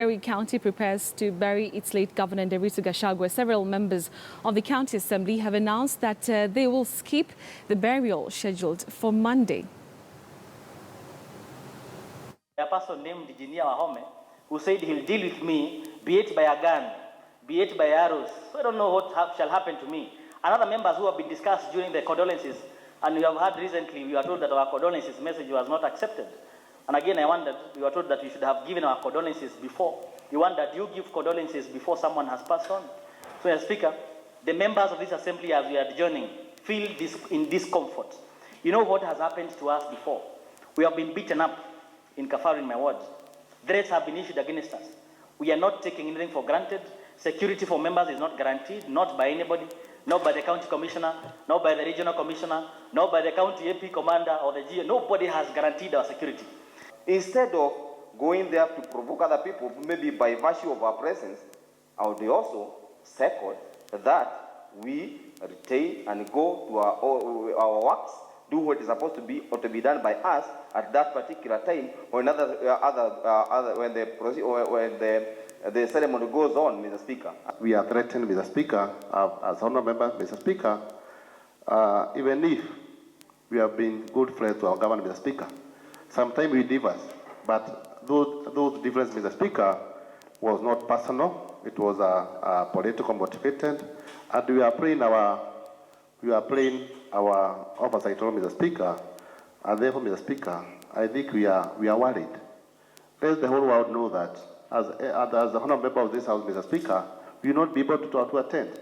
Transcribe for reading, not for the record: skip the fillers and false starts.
Nyeri County prepares to bury its late Governor Nderitu Gachagua. Several members of the County Assembly have announced that they will skip the burial scheduled for Monday. A person named Engineer Wahome, who said he'll deal with me, be it by a gun, be it by arrows. So I don't know what shall happen to me. Another members who have been discussed during the condolences, and we have heard recently, we were told that our condolences message was not accepted. And again, I wondered, we were told that we should have given our condolences before. You wondered, you give condolences before someone has passed on. So, Mr. Speaker, the members of this assembly, as we are adjourning, feel this in discomfort. You know what has happened to us before? We have been beaten up in Kafar, in my ward. Threats have been issued against us. We are not taking anything for granted. Security for members is not guaranteed, not by anybody, not by the county commissioner, not by the regional commissioner, not by the county AP commander or the GA. Nobody has guaranteed our security. Instead of going there to provoke other people, maybe by virtue of our presence, I would also second that we retain and go to our works, do what is supposed to be or to be done by us at that particular time, or another when the ceremony goes on, Mr. Speaker. We are threatened, Mr. Speaker, as honourable member, Mr. Speaker, even if we have been good friends to our government, Mr. Speaker. Sometimes we differ, but those differences, Mr. Speaker, was not personal. It was political motivated, and we are playing our oversight role, Mr. Speaker. And therefore, Mr. Speaker, I think we are worried. Let the whole world know that as the honourable member of this House, Mr. Speaker, we will not be able to attend.